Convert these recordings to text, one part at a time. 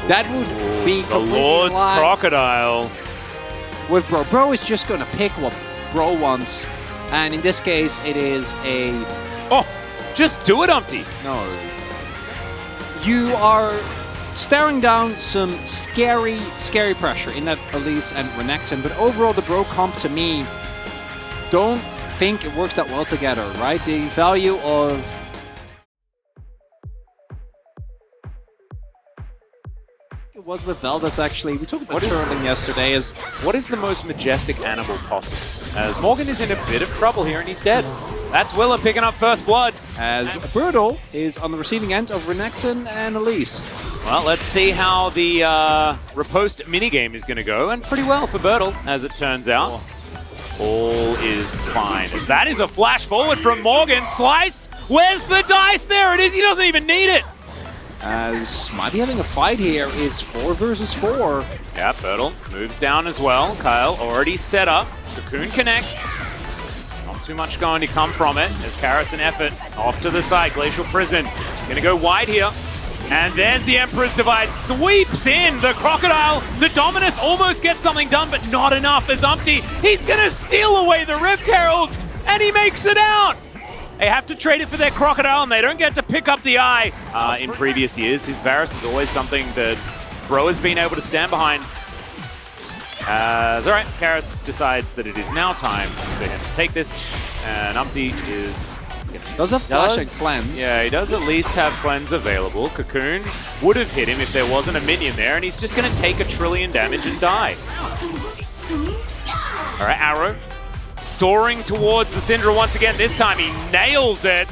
That would be the Lord's Crocodile. With Bro. Bro is just going to pick what Bro wants. And in this case, it is a... Oh, just do it, Umpty. No. You are staring down some scary pressure in that Elise and Renekton. But overall, the Bro comp to me, don't think it works that well together, right? The value of... It was with Veldas, actually. We talked about Sterling yesterday. What is the most majestic animal possible? As Morgan is in a bit of trouble here and he's dead. That's Willer picking up first blood. As Burdol is on the receiving end of Renekton and Elise. Well, let's see how the riposte minigame is going to go. And pretty well for Burdol, as it turns out. All is fine. As that is a flash forward from Morgan. Slice! Where's the dice? There it is. He doesn't even need it. As might be having a fight here is 4 versus 4. Yeah, Burdol moves down as well. Kyle already set up. Cocoon connects. Not too much going to come from it as Karis and Effort off to the side. Glacial Prison going to go wide here. And there's the Emperor's Divide. Sweeps in the Crocodile. The Dominus almost gets something done, but not enough as Umpty. He's going to steal away the Rift Herald, and he makes it out. They have to trade it for their Crocodile, and they don't get to pick up the eye. In previous years, his Varus is always something that Bro has been able to stand behind. All right, Karis decides that it is now time for him to take this, and Umpty is... Does have flash and cleanse. Yeah, he does at least have cleanse available. Cocoon would have hit him if there wasn't a minion there, and he's just going to take 1 trillion damage and die. All right, Arrow soaring towards the Syndra once again. This time he nails it,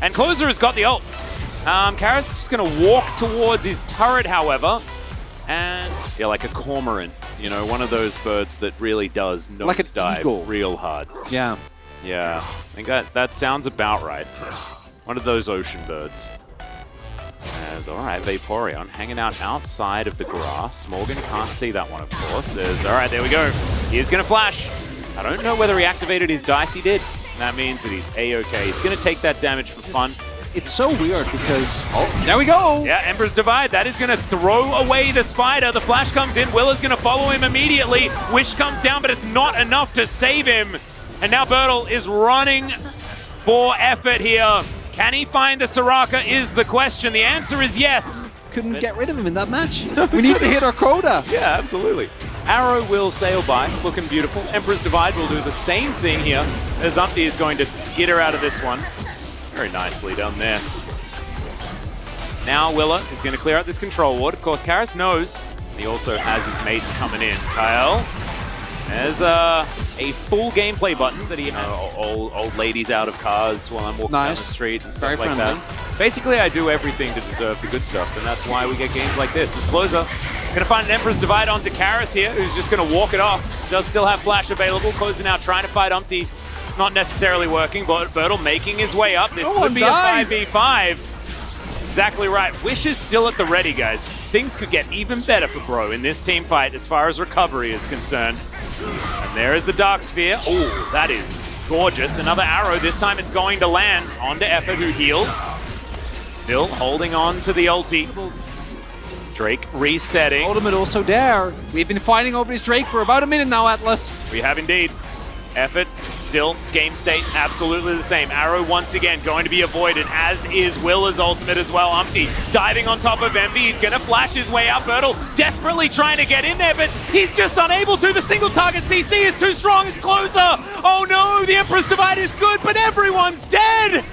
and Closer has got the ult. Karis is just going to walk towards his turret, however, and yeah, like a cormorant, you know, one of those birds that really does nosedive real hard. Yeah. Yeah, I think that sounds about right. One of those ocean birds. As, all right, Vaporeon hanging out outside of the grass. Morgan can't see that one, of course. As, all right, there we go. He's going to flash. I don't know whether he activated his dice. He did. That means that he's A-okay. He's going to take that damage for fun. It's so weird because... Oh, there we go! Yeah, Emperor's Divide. That is going to throw away the spider. The flash comes in. Willer's going to follow him immediately. Wish comes down, but it's not enough to save him. And now Burdol is running for effort here. Can he find a Soraka is the question. The answer is yes. Couldn't get rid of him in that match. We need to hit our quota. Yeah, absolutely. Arrow will sail by, looking beautiful. Emperor's Divide will do the same thing here, as Umpty is going to skitter out of this one. Very nicely done there. Now Willer is going to clear out this control ward. Of course, Karis knows. He also has his mates coming in. Kyle. There's a full gameplay button that he, old ladies out of cars while I'm walking down the street and stuff like that. Basically, I do everything to deserve the good stuff, and that's why we get games like this. This Closer gonna find an Emperor's Divide onto Karis here, who's just gonna walk it off. Does still have Flash available. Closer now trying to fight Umpty. Not necessarily working, but Burdol making his way up. This could be a 5v5. Exactly right. Wish is still at the ready, guys. Things could get even better for Bro in this team fight as far as recovery is concerned. And there is the Dark Sphere. Oh, that is gorgeous. Another arrow. This time it's going to land onto Effort, who heals. Still holding on to the ulti. Drake resetting. Ultimate also there. We've been fighting over this Drake for about a minute now, Atlas. We have indeed. Effort, still game state, absolutely the same. Arrow once again going to be avoided, as is Willer's ultimate as well. Umpty diving on top of Envy. He's going to flash his way out. Burdol desperately trying to get in there, but he's just unable to. The single target CC is too strong. It's Closer. Oh no, the Emperor's Divide is good, but everyone's dead.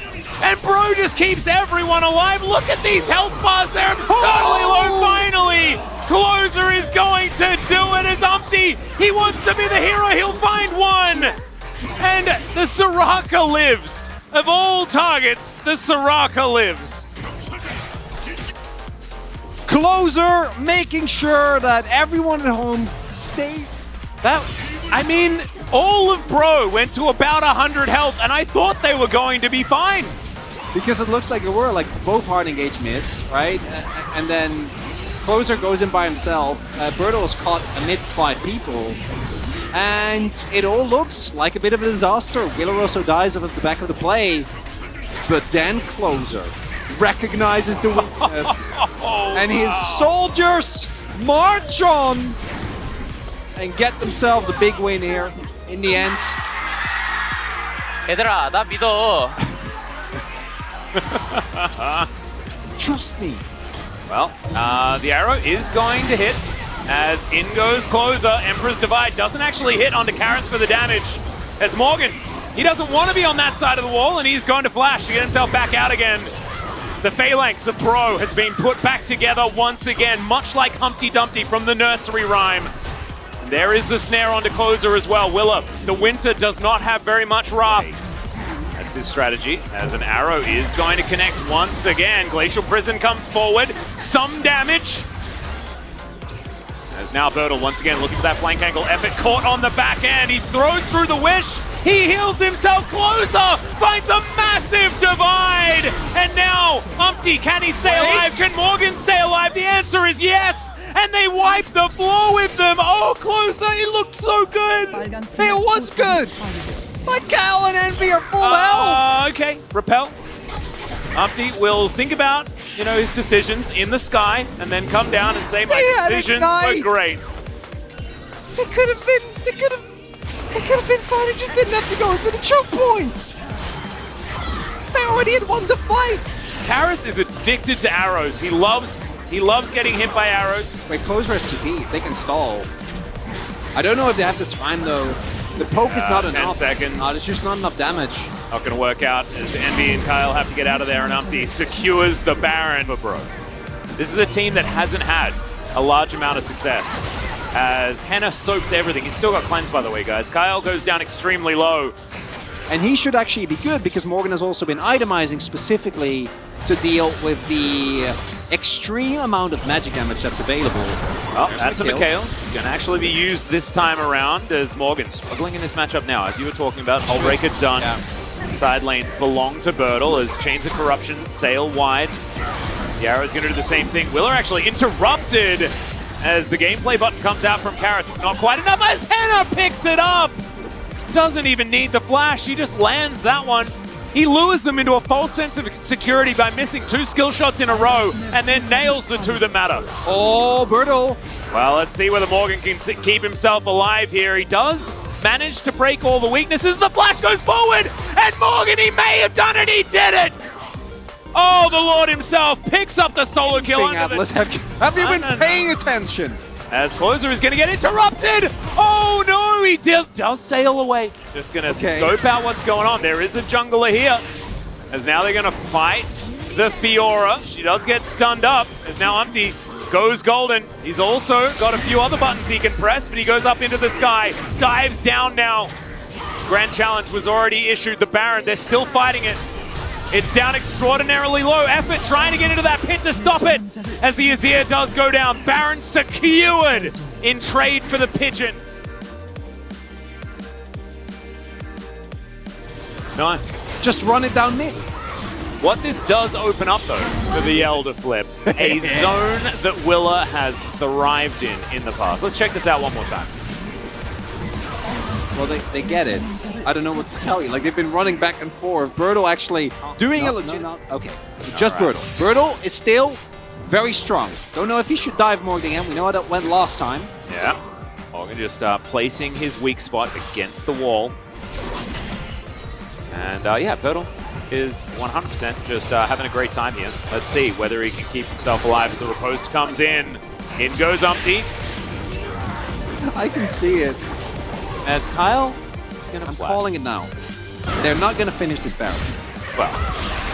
And Bro just keeps everyone alive. Look at these health bars. They're absurdly low finally. Closer is going to do it as Umpty. He wants to be the hero. He'll find one. And the Soraka lives. Of all targets, the Soraka lives. Closer making sure that everyone at home stays. I mean, all of Bro went to about 100 health, and I thought they were going to be fine. Because it looks like it were, like both hard engage miss, right? And then Closer goes in by himself. Burdol is caught amidst 5 people. And it all looks like a bit of a disaster. Willer also dies off the back of the play. But then Closer recognizes the weakness. And his soldiers march on and get themselves a big win here in the end. 얘들아, 나 믿어. Trust me. Well, the arrow is going to hit as in goes Closer. Emperor's Divide doesn't actually hit onto Karis for the damage. As Morgan, he doesn't want to be on that side of the wall, and he's going to flash to get himself back out again. The phalanx of Bro has been put back together once again, much like Humpty Dumpty from the nursery rhyme. There is the snare onto Closer as well. Willer, the winter does not have very much wrath. That's his strategy, as an arrow is going to connect once again. Glacial Prison comes forward, some damage. As now Burdol once again looking for that flank angle. Effort caught on the back end. He throws through the wish. He heals himself. Closer finds a massive divide. And now, Humpty, can he stay alive? Can Morgan stay alive? The answer is yes. And they wipe the floor with them. Oh, Closer, it looked so good. It was good. Like Cal and Envy are full health. Okay, repel. Humpty will think about, his decisions in the sky and then come down and say, my decisions were great. It could have been fine. It just didn't have to go into the choke point. They already had won the fight. Karis is addicted to arrows. He loves getting hit by arrows. Wait, Closer has TP. They can stall. I don't know if they have the time though. The poke is not enough. 10 seconds. There's just not enough damage. Not going to work out as Envy and Kyle have to get out of there, and Humpty secures the Baron for Bro. This is a team that hasn't had a large amount of success, as Henna soaks everything. He's still got cleanse, by the way, guys. Kyle goes down extremely low. And he should actually be good because Morgan has also been itemizing specifically to deal with the extreme amount of magic damage that's available. Well, that's a Mikhail's. Going to actually be used this time around as Morgan struggling in this matchup now. As you were talking about, Hullbreaker done. Yeah. Side lanes belong to Burdol as Chains of Corruption sail wide. The arrow's going to do the same thing. Willer actually interrupted as the gameplay button comes out from Karis. Not quite enough as Henna picks it up. Doesn't even need the flash. He just lands that one. He lures them into a false sense of security by missing 2 skill shots in a row and then nails the 2 that matter. Oh, Burdol. Well, let's see whether Morgan can keep himself alive here. He does manage to break all the weaknesses. The flash goes forward, and Morgan, he may have done it. He did it. Oh, the Lord himself picks up the solo kill. Atlas, have you been paying attention? As Closer is going to get interrupted. Oh no, he does sail away. Just going to scope out what's going on. There is a jungler here. As now they're going to fight the Fiora. She does get stunned up. As now Humpty goes golden. He's also got a few other buttons he can press, but he goes up into the sky. Dives down now. Grand Challenge was already issued. The Baron, they're still fighting it. It's down extraordinarily low. Effort trying to get into that pit to stop it as the Azir does go down. Baron secured in trade for the Pigeon. No. Just run it down mid. What this does open up, though, for the Elder Flip, a zone that Willer has thrived in the past. Let's check this out one more time. Well, they get it. I don't know what to tell you. Like, they've been running back and forth. Burdol actually doing a legit... Okay, just Burdol. Burdol is still very strong. Don't know if he should dive more again. We know how that went last time. Yeah. Morgan just placing his weak spot against the wall. And yeah, Burdol is 100% just having a great time here. Let's see whether he can keep himself alive as the riposte comes in. In goes Humpty. I can see it. As Kyle... I'm calling it now. They're not going to finish this barrel. Well,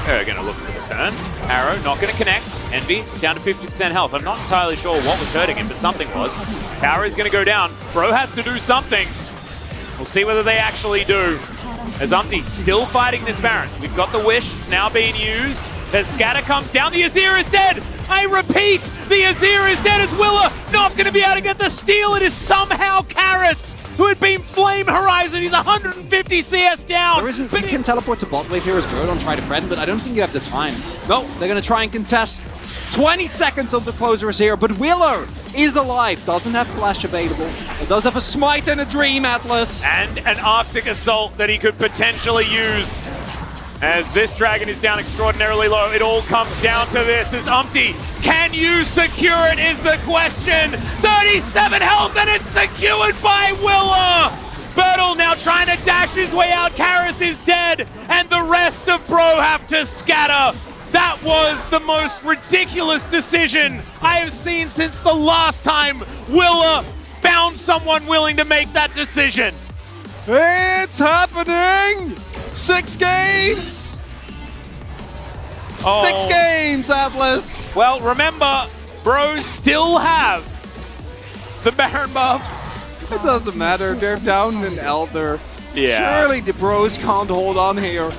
they're going to look for the turn. Arrow not going to connect. Envy down to 50% health. I'm not entirely sure what was hurting him, but something was. Tower is going to go down. Bro has to do something. We'll see whether they actually do. As Humpty still fighting this Baron. We've got the wish. It's now being used. As Scatter comes down. The Azir is dead. I repeat, the Azir is dead as Willer not going to be able to get the steal. It is somehow Karis, who had been Flame Horizon. He's 150 CS down. There isn't, you can teleport to bot wave here as Burdol and try to friend, but I don't think you have the time. No, they're going to try and contest. 20 seconds until Closer is here, but Willer is alive. Doesn't have flash available. It does have a smite and a dream, Atlas. And an Arctic Assault that he could potentially use. As this dragon is down extraordinarily low, it all comes down to this. As Umpty, can you secure it is the question. 37 health and it's secured by Willer. Burdol now trying to dash his way out. Karis is dead and the rest of Bro have to scatter. That was the most ridiculous decision I have seen since the last time Willer found someone willing to make that decision. It's happening! 6 games! Oh. 6 games, Atlas! Well, remember, Bros still have the Baron buff. It doesn't matter, they're down an Elder. Yeah. Surely the Bros can't hold on here.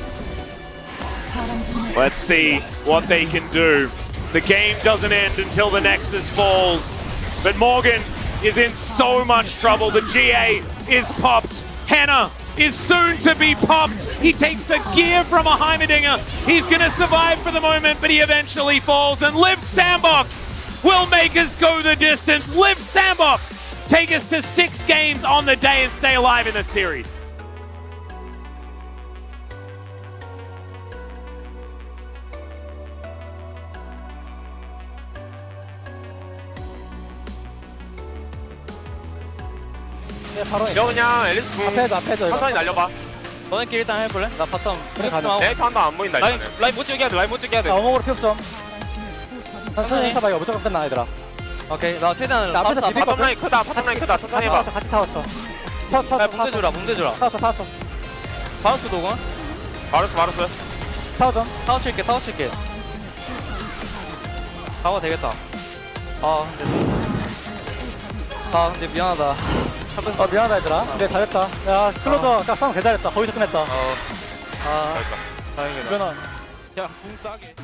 Let's see what they can do. The game doesn't end until the Nexus falls. But Morgan is in so much trouble. The GA is popped. Henna is soon to be popped. He takes a gear from a Heimerdinger. He's going to survive for the moment, but he eventually falls. And Liv Sandbox will make us go the distance. Liv Sandbox take us to 6 games on the day and stay alive in the series. 이거 그냥 앨리스 궁 앞에서 천천히 날려봐. 너네끼리 일단 해볼래? 나 바텀 그래 가자. 에이트 한번 안 보인다 라인 이번엔. 라인 못 죽게 해야 돼. 라인 못 죽게 해야 돼. 어목으로 피업 좀. 천천히 해봐. 이거 무조건 끝나 얘들아. 오케이 나 최대한 나 앞에서 비빌 바텀 라인 크다. 바텀 라인 크다. 천천히 해봐. 같이 타웠어. 야 문대 주라 문대 주라. 타웠어. 바운스 도군. 바로스. 타워 좀. 타워 칠게 타워 칠게. 타워 되겠다. 근데 미안하다. 미안하다 얘들아. 근데 잘했다. 야 클로저 싸움 개 잘했다. 거기서 끝냈다. 다행이다. 이거는 야궁 싸게.